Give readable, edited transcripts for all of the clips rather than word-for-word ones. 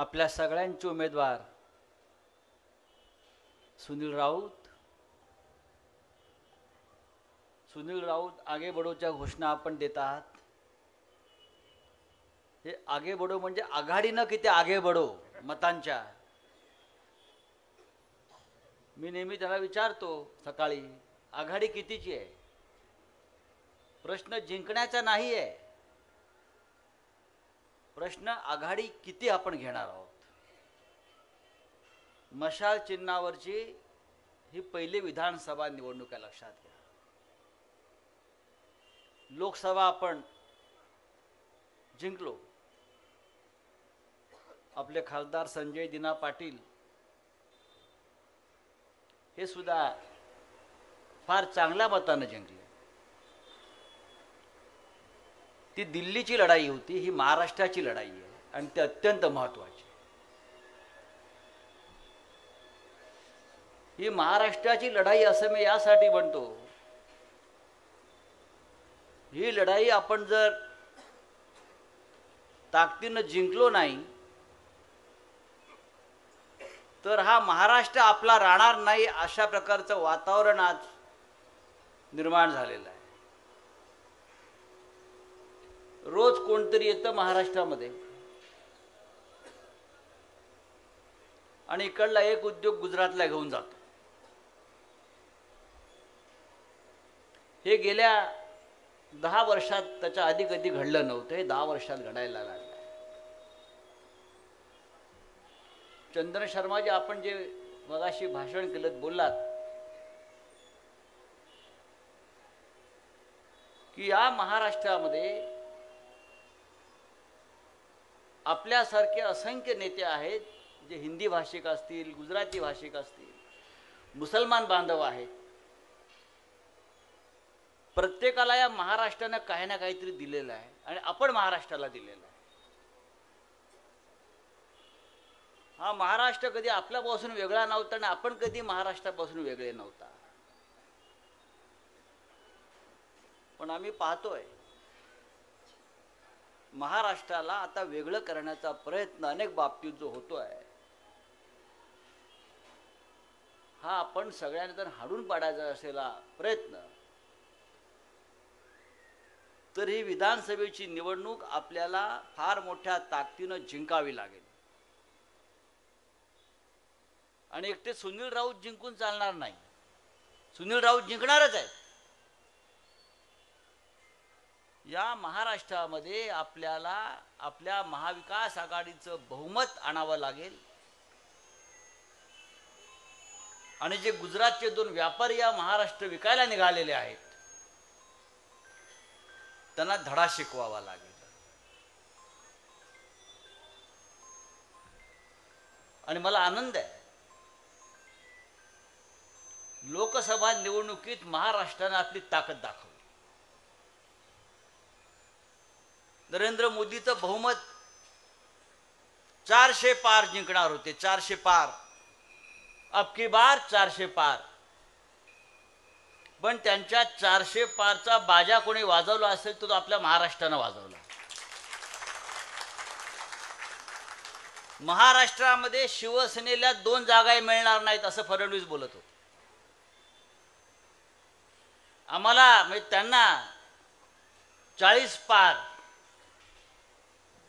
आपल्या सगळ्यांचे उमेदवार सुनील राऊत आगे बढोच्या घोषणा आपण देत आहात. हे आगे बढो म्हणजे आघाडी न किती आगे बढो मतांच्या. मी नेहमी त्याला विचारतो सकाळी, आघाडी कितीची आहे? प्रश्न जिंकण्याचा नाही आहे, प्रश्न आघाडी किती आपण घेणार आहोत. मशाल चिन्हावरची ही पहिली विधानसभा निवडणूक आहे, लक्षात घ्या. लोकसभा आपण जिंकलो. आपले खासदार संजय दिना पाटील हे सुद्धा फार चांगल्या मताने जिंकले. ती दिल्लीची लढाई होती, ही महाराष्ट्राची लढाई आहे आणि ती अत्यंत महत्त्वाची. ही महाराष्ट्राची लढाई असं मी यासाठी म्हणतो, ही लढाई आपण जर ताकदीनं जिंकलो नाही तर हा महाराष्ट्र आपला राहणार नाही, अशा प्रकारचं वातावरण आज निर्माण झालेलं आहे. रोज कोणतरी येतं महाराष्ट्रामध्ये आणि इकडला एक उद्योग गुजरातला घेऊन जातो. हे गेल्या 10 वर्षात त्याच्या आधी कधी घडलं नव्हतं, हे 10 वर्षात घडायला लागलं. चंदन शर्मा जे आपण जे मगाशी भाषण केलं, बोललात की या महाराष्ट्रामध्ये आपल्यासारखे असंख्य नेते आहेत जे हिंदी भाषिक असतील, गुजराती भाषिक असतील, मुसलमान बांधव आहेत. प्रत्येकाला या महाराष्ट्रानं काही ना काहीतरी दिलेलं आहे आणि आपण महाराष्ट्राला दिलेलं आहे. हा महाराष्ट्र कधी आपल्यापासून वेगळा नव्हता आणि आपण कधी महाराष्ट्रापासून वेगळे नव्हता. पण आम्ही पाहतोय महाराष्ट्राला आता वेगळं करण्याचा प्रयत्न अनेक बाबतीत जो होतोय, हा आपण सगळ्यांना जर हाडून पाडायचा असलेला प्रयत्न, तर ही विधानसभेची निवडणूक आपल्याला फार मोठ्या ताकदीनं जिंकावी लागेल. आणि एकटे सुनील राऊत जिंकून चालणार नाही, सुनील राऊत जिंकणारच आहे. या महाराष्ट्रामध्ये आपल्याला आपल्या महाविकास आघाडीचं बहुमत आणावं लागेल आणि जे गुजरातचे 2 व्यापारी या महाराष्ट्र विकायला निघालेले आहेत त्यांना धडा शिकवावा लागेल. आणि मला आनंद आहे, लोकसभा निवडणुकीत महाराष्ट्राने आपली ताकद दाखवली. नरेंद्र मोदीचं बहुमत 400 पार जिंकणार होते, 400 पार, अब की बार 400 पार. पण त्यांच्या 400 पारचा बाजा कोणी वाजवला असेल तो आपल्या महाराष्ट्रानं वाजवला. महाराष्ट्रामध्ये शिवसेनेला 2 जागाही मिळणार नाहीत असं फडणवीस बोलत होते. आम्हाला म्हणजे त्यांना 40 पार,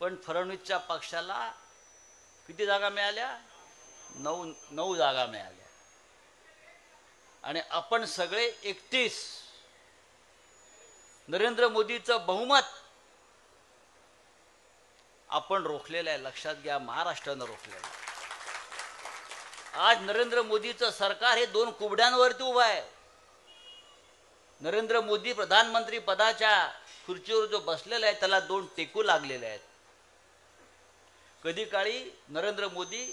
पण फडणवीसच्या पक्षाला किती जागा मिळाल्या? 9 जागा मिळाल्या. आणि आपण सगळे 31. नरेंद्र मोदीचं बहुमत आपण रोखलेलं आहे, लक्षात घ्या, महाराष्ट्रानं रोखलेलं आहे. आज नरेंद्र मोदीचं सरकार हे 2 कुबड्यांवरती उभं आहे. नरेंद्र मोदी प्रधानमंत्री पदाच्या खुर्चीवर जो बसलेला आहे त्याला 2 टेकू लागलेले आहेत. कधी काळी नरेंद्र मोदी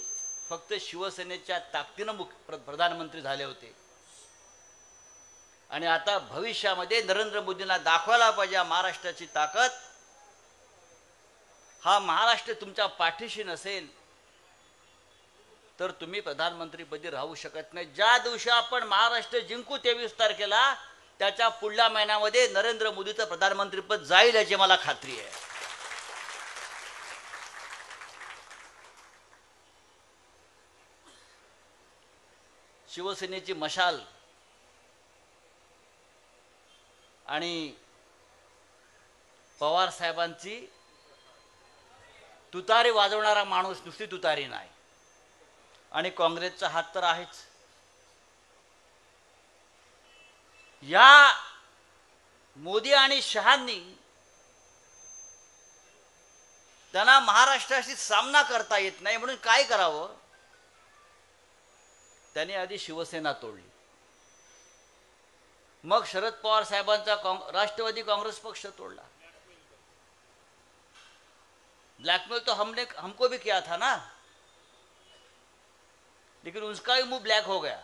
फक्त शिवसेनेच्या ताकदीनं प्रधानमंत्री झाले होते आणि आता भविष्यामध्ये नरेंद्र मोदींना दाखवायला पाहिजे महाराष्ट्राची ताकद. हा महाराष्ट्र तुमच्या पाठीशी नसेल तर तुम्ही प्रधानमंत्रीपदी राहू शकत नाही. ज्या दिवशी आपण महाराष्ट्र जिंकू 23 तारखेला, त्याच्या पुढल्या महिन्यामध्ये नरेंद्र मोदीचं प्रधानमंत्रीपद जाईल याची मला खात्री आहे. शिवसेनेची मशाल आणि पवार साहेबांची तुतारी वाजवणारा माणूस, नुसती तुतारी नाही, आणि काँग्रेसचा हात तर आहेच. या मोदी आणि शहांनी त्यांना महाराष्ट्राशी सामना करता येत नाही म्हणून काय करावं, त्यांनी आधी शिवसेना तोडली, मग शरद पवार साहेबांचा राष्ट्रवादी काँग्रेस पक्ष तोडला. ब्लैकमेल तो हमको भी किया था ना, लेकिन उसका भी मुंह ब्लैक हो गया.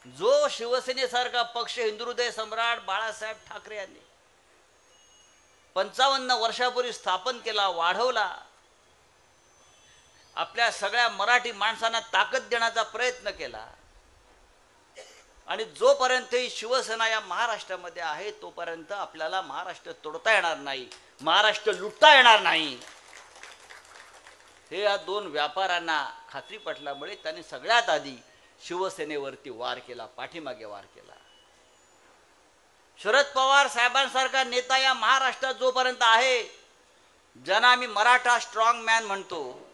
जो शिवसेनेसारखा पक्ष हिंदुहृदय सम्राट बाळासाहेब ठाकरे यांनी 55 वर्षापूर्वी स्थापन केला, वाढवला, आपल्या सगळ्या मराठी माणसांना ताकद देण्याचा प्रयत्न केला, आणि जोपर्यंत ही शिवसेना या महाराष्ट्रामध्ये आहे तोपर्यंत आपल्याला महाराष्ट्र तोडता येणार नाही, महाराष्ट्र लुटता येणार नाही. हे या दोन व्यापाऱ्यांना खात्री पटल्यामुळे त्यांनी सगळ्यात आधी शिवसेनेवरती वार केला, पाठीमागे वार केला. शरद पवार साहेबांसारखा नेता या महाराष्ट्रात जोपर्यंत आहे, ज्यांना आम्ही मराठा स्ट्रॉंग मॅन म्हणतो,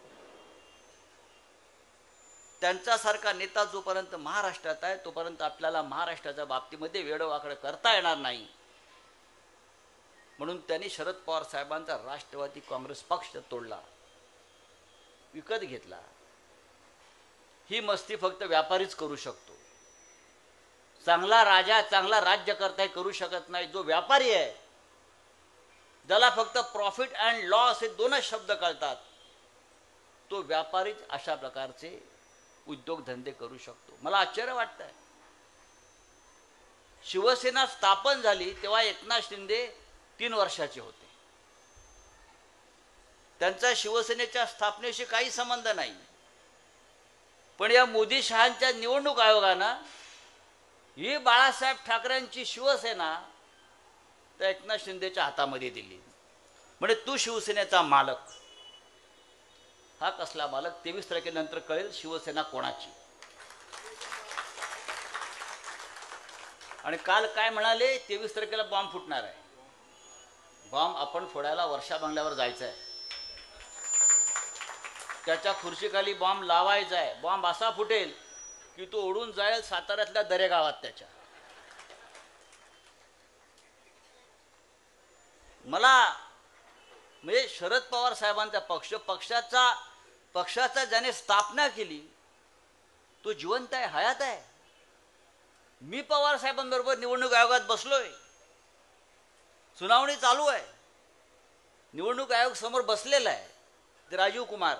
त्यांच्यासारखा नेता जोपर्यंत महाराष्ट्रात आहे तोपर्यंत आपल्याला महाराष्ट्राच्या बाबतीमध्ये वेडवाकड करता येणार नाही. म्हणून त्यांनी शरद पवार साहेबांचा राष्ट्रवादी काँग्रेस पक्ष तोडला, विकत घेतला. ही मस्ती फक्त व्यापारीच करू शकतो. चांगला राजा, चांगला राज्यकर्ता करू शकत नाही. जो व्यापारी आहे, ज्याला फक्त प्रॉफिट अँड लॉस हे दोनच शब्द कळतात, तो व्यापारीच अशा प्रकारचे उद्योगधंदे करू शकतो. मला आश्चर्य वाटतंय, शिवसेना स्थापन झाली तेव्हा एकनाथ शिंदे 3 वर्षाचे होते. त्यांचा शिवसेनेच्या स्थापनेशी काही संबंध नाही. पण या मोदी शहांच्या निवडणूक आयोगानं ही बाळासाहेब ठाकरेंची शिवसेना त्या एकनाथ शिंदेच्या हातामध्ये दिली. म्हणजे तू शिवसेनेचा मालक. हा कसला मालक? 23 तारखेनंतर कळेल शिवसेना कोणाची. आणि काल काय म्हणाले, 23 तारखेला बॉम्ब फुटणार आहे. बॉम्ब आपण फोडायला वर्षा बंगल्यावर जायचं आहे, त्याच्या खुर्चीखाली बॉम्ब लावायचा आहे. बॉम्ब असा फुटेल की तो उडून जाईल साताऱ्यातल्या दरेगावात. त्याच्या मला म्हणजे शरद पवार साहेबांचा पक्षाचा ज्याने स्थापना केली तो जिवंत आहे, हयात आहे. मी पवार साहेबांबरोबर निवडणूक आयोगात बसलोय, सुनावणी चालू आहे, निवडणूक आयोग समोर बसलेला आहे. ते राजीव कुमार,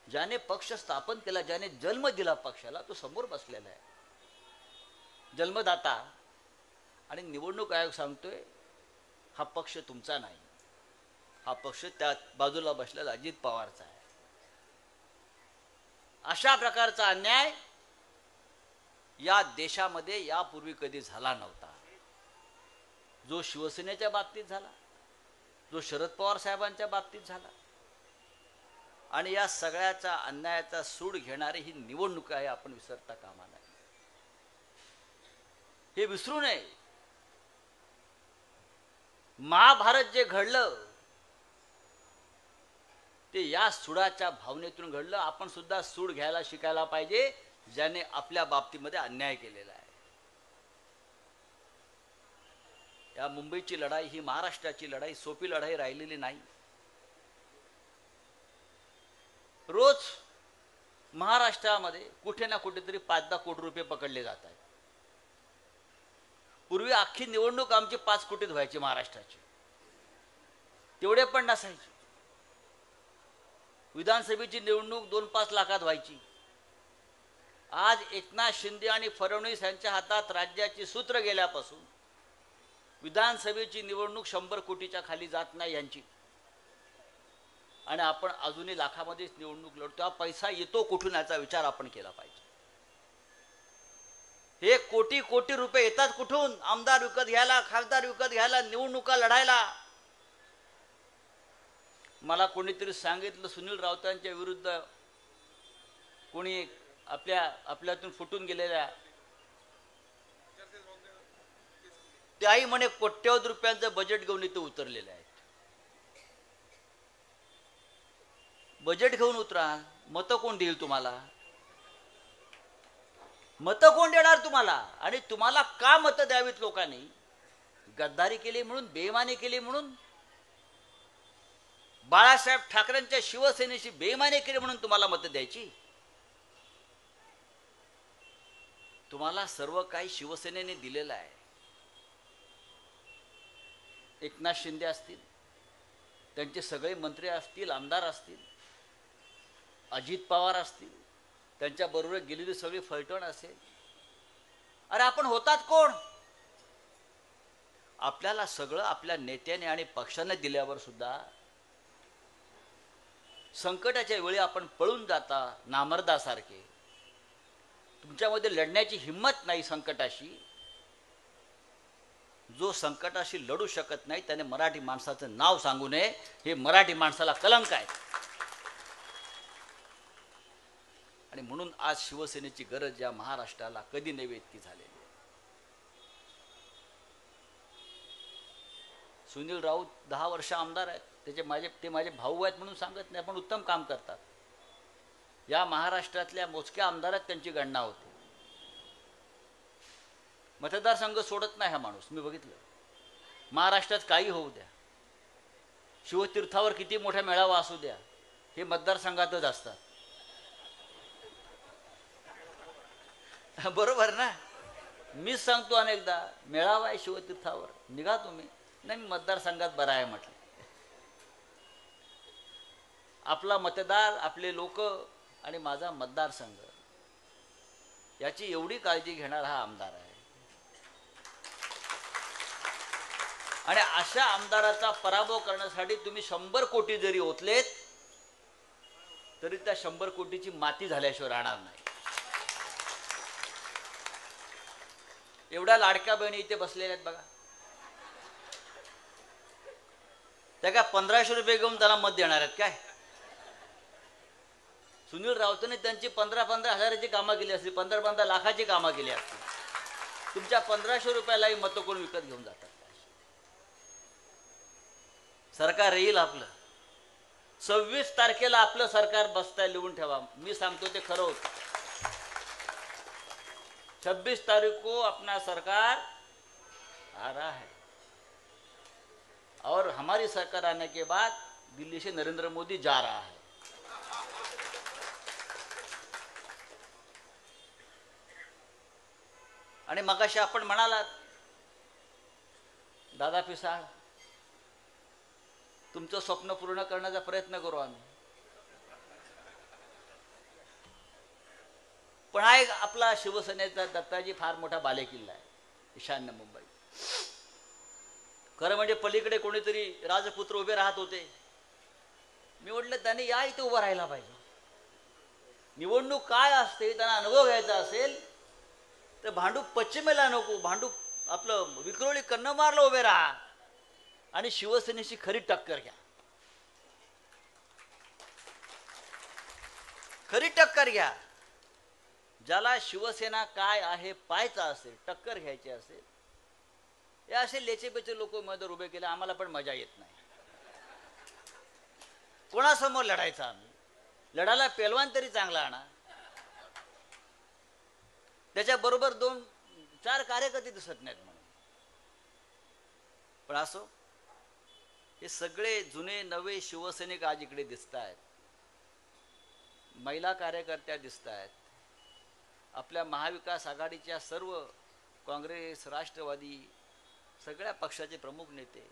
ज्याने पक्ष स्थापन केला, ज्याने जन्म दिला पक्षाला, तो समोर बसलेला आहे, जन्मदाता. आणि निवडणूक आयोग सांगतोय हा पक्ष तुमचा नाही, हा पक्ष त्या बाजूला बसलेला अजित पवारचा आहे. अशा प्रकारचा अन्याय या देशामध्ये यापूर्वी कधी झाला नव्हता. जो शिवसेनेच्या बाबतीत झाला, जो शरद पवार साहेबांच्या बाबतीत झाला. आणि या सगळ्याचा अन्यायाचा सूड घेणारी ही निवडणूक आहे, आपण विसरता कामा नये. हे विसरू नये. महाभारत जे घडलं ते या सूडाच्या भावनेतून घडलं. आपण सुद्धा सूड घ्यायला शिकायला पाहिजे, ज्याने आपल्या बाबतीमध्ये अन्याय केलेला आहे. या मुंबईची लढाई, ही महाराष्ट्राची लढाई सोपी लढाई राहिलेली नाही. रोज महाराष्ट्रामध्ये कुठे ना कुठेतरी 5-10 कोटी रुपये पकडले जात आहेत. पूर्वी अख्खी निवडणूक आमची 5 कोटीत व्हायची महाराष्ट्राची, तेवढे पण नसायचे. विधानसभेची निवडणूक 2-5 लाखात व्हायची. आज एकनाथ शिंदे आणि फडणवीस यांच्या हातात राज्याची सूत्र गेल्यापासून विधानसभेची निवडणूक 100 कोटीच्या खाली जात नाही यांची. आणि आपण अजूनही लाखामध्येच निवडणूक लढतो. हा पैसा येतो कुठून याचा विचार आपण केला पाहिजे. हे कोटी कोटी रुपये येतात कुठून? आमदार विकत घ्यायला, खासदार विकत घ्यायला, निवडणुका लढायला. मला कोणीतरी सांगितलं सुनील राऊतांच्या विरुद्ध कोणी आपल्यातून फुटून गेलेल्या त्याही म्हणे कोट्यवधी रुपयांचं बजेट घेऊन इथं उतरलेलं आहे. बजेट घेऊन उतरा, मतं कोण देईल तुम्हाला? मतं कोण देणार तुम्हाला? आणि तुम्हाला का मतं द्यावीत लोकांनी? गद्दारी केली म्हणून, बेईमानी केली म्हणून, बाळासाहेब ठाकरेंच्या शिवसेनेशी बेईमानी केली म्हणून तुम्हाला मतं द्यायची? तुम्हाला सर्व काही शिवसेनेने दिलेलं आहे. एकनाथ शिंदे असतील, त्यांचे सगळे मंत्री असतील, आमदार असतील, अजित पवार असतील, त्यांच्याबरोबर गेलेली सगळी फलटण असेल. अरे आपण होतात कोण? आपल्याला सगळं आपल्या नेत्याने आणि पक्षाने दिल्यावर सुद्धा संकटाच्या वेळी आपण पळून जाता नामर्दासारखे. तुमच्यामध्ये लढण्याची हिंमत नाही संकटाशी. जो संकटाशी लढू शकत नाही त्याने मराठी माणसाचं नाव सांगू नये. हे मराठी माणसाला कलंक आहे. आणि म्हणून आज शिवसेनेची गरज या महाराष्ट्राला कधी नव्हे इतकी झालेली आहे. सुनील राऊत 10 वर्ष आमदार आहेत. ते माझे भाऊ आहेत म्हणून सांगत नाही, पण उत्तम काम करतात. या महाराष्ट्रातल्या मोजक्या आमदारात त्यांची गणना होते. मतदारसंघ सोडत नाही हा माणूस. मी बघितलं. महाराष्ट्रात काही होऊ द्या, शिवतीर्थावर किती मोठा मेळावा असू द्या, हे मतदारसंघातच असतात. बरोबर ना? मीच सांगतो अनेकदा, मेळावा आहे शिवतीर्थावर, निघा तुम्ही. नाही, मी मतदारसंघात बरा आहे म्हटलं. आपला मतदार, आपले लोक आणि माझा मतदारसंघ याची एवढी काळजी घेणारा हा आमदार आहे. आणि अशा आमदाराचा पराभव करण्यासाठी तुम्ही 100 कोटी जरी ओतलेत तरी त्या 100 कोटीची माती झाल्याशिवाय राहणार नाही. एवढ्या लाडक्या बहिणी इथे बसलेल्या आहेत बघा. त्या काय 1500 रुपये घेऊन त्याला मत देणार आहेत काय? सुनील राऊतांनी त्यांची 15-15 हजाराची कामं केली असतील, 15-15 लाखाची कामं केली असतील. तुमच्या 1500 रुपयालाही मतं कोण विकत घेऊन जातात? सरकार येईल आपलं. 26 तारखेला आपलं सरकार बसताय, लिहून ठेवा. मी सांगतो ते खरं होतं. 26 तारीख को अपना सरकार आ रहा है और हमारी सरकार आने के बाद दिल्ली से नरेंद्र मोदी जा रहा है. आणि मगाशी आपण म्हणालात दादा पिसाळ, तुमचं स्वप्न पूर्ण करण्याचा प्रयत्न करू आम्ही. पण हा एक आपला शिवसेनेचा दत्ताजी फार मोठा बालेकिल्ला आहे ईशान्य मुंबई. खरं म्हणजे पलीकडे कोणीतरी राजपुत्र उभे राहत होते. मी म्हटलं त्यांनी या इथे उभं राहायला पाहिजे. निवडणूक काय असते त्यांना अनुभव घ्यायचा असेल तर भांडूप पश्चिमेला नको, भांडूप आपलं विक्रोळी कन्नमारला उभे राहा आणि शिवसेनेशी खरी टक्कर घ्या. खरी टक्कर घ्या. ज्याला शिवसेना काय आहे पाहायचा असेल, टक्कर घ्यायची असेल, हे असे लेचेपेचे लोक उमेदवार उभे केले. आम्हाला पण मजा येत नाही. कोणासमोर लढायचं आम्ही? लढायला पेलवान तरी चांगला आणा. त्याच्याबरोबर 2-4 कार्यकर्ते दिसत नाहीत म्हणून. पण असो, हे सगळे जुने नवे शिवसैनिक आज इकडे दिसत आहेत. महिला कार्यकर्त्या दिसत आहेत. आपल्या महाविकास आघाडीच्या सर्व काँग्रेस, राष्ट्रवादी सगळ्या पक्षाचे प्रमुख नेते.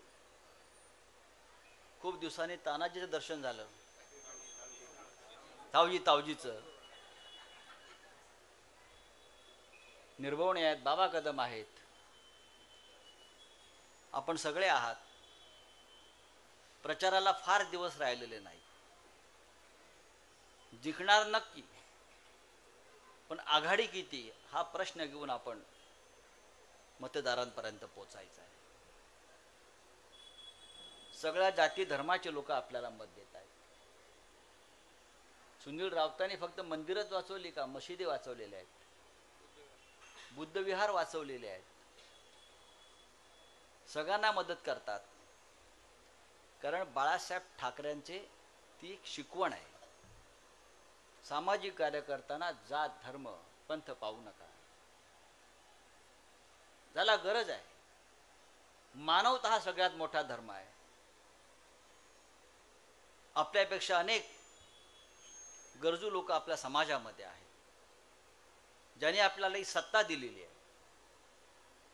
खूप दिवसांनी तानाजीचं दर्शन झालं, तावजीचं. निर्भवणे आहेत, बाबा कदम आहेत, आपण सगळे आहात. प्रचाराला फार दिवस राहिलेले नाही. जिंकणार नक्की, पण आघाडी किती हा प्रश्न घेऊन आपण मतदारांपर्यंत पोहोचायचा आहे. सगळ्या जाती धर्माचे लोक आपल्याला मत देत आहेत. सुनील राऊतांनी फक्त मंदिरच वाचवली का? मशिदी वाचवलेल्या आहेत, बुद्धविहार वाचवलेले आहेत. सगळ्यांना मदत करतात, कारण बाळासाहेब ठाकरेंचे ती एक शिकवण आहे. सामाजिक कार्य करताना जात धर्म पंथ पाहू नका. ज्याला गरज आहे, मानवता हा सगळ्यात मोठा धर्म आहे. आपल्यापेक्षा अनेक गरजू लोक आपल्या समाजामध्ये आहेत. ज्याने आपल्याला ही सत्ता दिलेली आहे,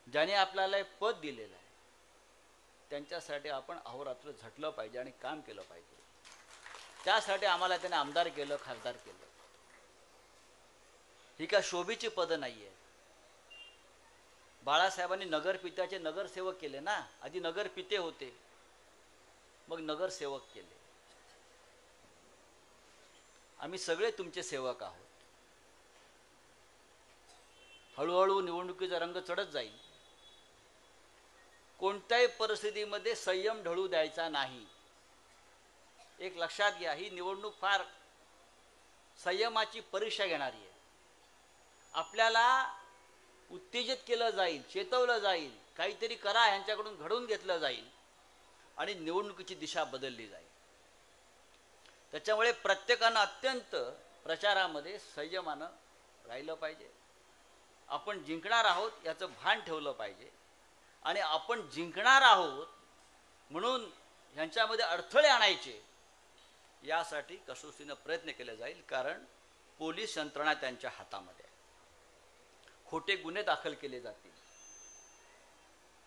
ज्याने आपल्याला पद दिलेलं आहे, त्यांच्यासाठी आपण अहोरात्र झटलं पाहिजे आणि काम केलं पाहिजे. त्यासाठी आम्हाला त्याने आमदार केलं, खासदार केलं. ही काय शोभेची पदं नाही आहे. बाळासाहेबांनी नगरपित्याचे नगरसेवक केले ना. आधी नगरपिते होते, मग नगरसेवक केले. आम्ही सगळे तुमचे सेवक आहोत. हळूहळू निवडणुकीचा रंग चढत जाईल. कोणत्याही परिस्थितीमध्ये संयम ढळू द्यायचा नाही. एक लक्षात घ्या, ही निवडणूक फार संयमाची परीक्षा घेणारी आहे. आपल्याला उत्तेजित केलं जाईल, चेतवलं जाईल, काहीतरी करा यांच्याकडून घडवून घेतलं जाईल आणि निवडणुकीची दिशा बदलली जाईल. त्याच्यामुळे प्रत्येकानं अत्यंत प्रचारामध्ये संयमानं राहिलं पाहिजे. आपण जिंकणार आहोत याचं भान ठेवलं पाहिजे आणि आपण जिंकणार आहोत म्हणून ह्यांच्यामध्ये अडथळे आणायचे यासाठी कसोशीनं प्रयत्न केले जाईल. कारण पोलीस यंत्रणा त्यांच्या हातामध्ये आहे. खोटे गुन्हे दाखल केले जातील,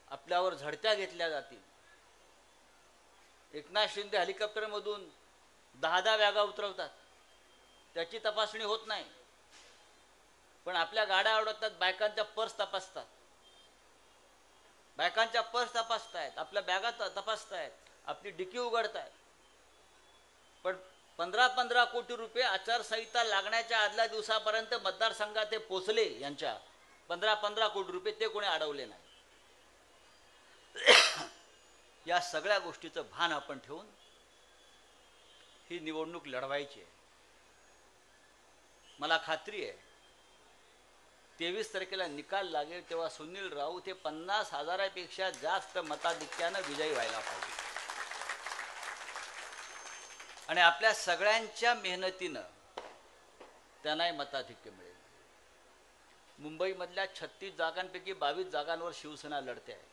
आपल्यावर झडत्या घेतल्या जातील. एकनाथ शिंदे हेलिकॉप्टरमधून 10 बॅगा उतरवतात, त्याची तपासणी होत नाही. पण आपल्या गाड्या अडवतात, बायकांच्या पर्स तपासतात, बायकांच्या पर्स तपासतायत, आपल्या बॅगा तपासतायत, आपली डिकी उघडतायत. पण 15-15 कोटी रुपये आचारसंहिता लागण्याच्या आदल्या दिवसापर्यंत मतदारसंघात ते पोचले. यांच्या 15-15 कोटी रुपये ते कोणी अडवले नाही. या सगळ्या गोष्टीचं भान आपण ठेवून ही निवडणूक लढवायची आहे. मला खात्री आहे 23 तारखेला निकाल लागेल तेव्हा सुनील राऊत हे 50,000पेक्षा जास्त मताधिक्यानं विजयी व्हायला पाहिजे. आणि आपल्या सगळ्यांच्या मेहनतीनं त्यांनाही मताधिक्य मिळेल. मुंबईमधल्या 36 जागांपैकी 22 जागांवर शिवसेना लढते आहे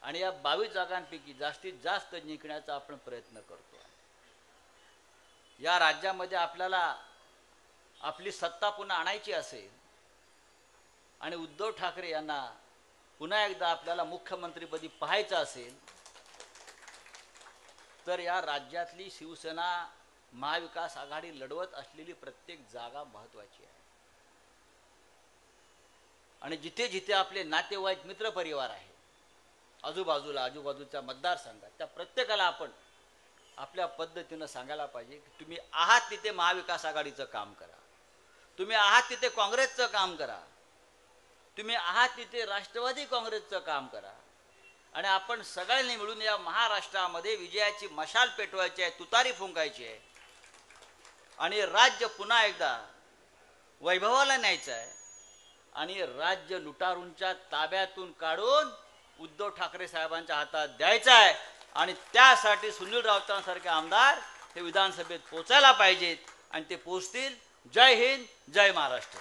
आणि या 22 जागांपैकी जास्तीत जास्त जिंकण्याचा आपण प्रयत्न करतो आहे. या राज्यामध्ये आपल्याला आपली सत्ता पुन्हा आणायची असेल आणि उद्धव ठाकरे यांना पुन्हा एकदा आपल्याला मुख्यमंत्रीपदी पाहायचं असेल तर या राज्यातली शिवसेना महाविकास आघाडी लढवत असलेली प्रत्येक जागा महत्त्वाची आहे. आणि जिथे जिथे आपले नातेवाईक मित्रपरिवार आहे आजूबाजूच्या मतदारसंघात, त्या प्रत्येकाला आपण आपल्या पद्धतीनं सांगायला पाहिजे की तुम्ही आहात तिथे महाविकास आघाडीचं काम करा, तुम्ही आहात तिथे काँग्रेसचं काम करा, तुम्ही आहात तिथे राष्ट्रवादी काँग्रेसचं काम करा आणि आपण सगळ्यांनी मिळून या महाराष्ट्रामध्ये विजयाची मशाल पेटवायची आहे, तुतारी फुंकायची आहे आणि राज्य पुन्हा एकदा वैभवाला न्यायचं आहे आणि राज्य लुटारूंच्या ताब्यातून काढून उद्धव ठाकरे साहेबांच्या हातात द्यायचं आहे. आणि त्यासाठी सुनील राऊतांसारखे आमदार हे विधानसभेत पोचायला पाहिजेत आणि ते पोचतील. जय हिंद, जय महाराष्ट्र.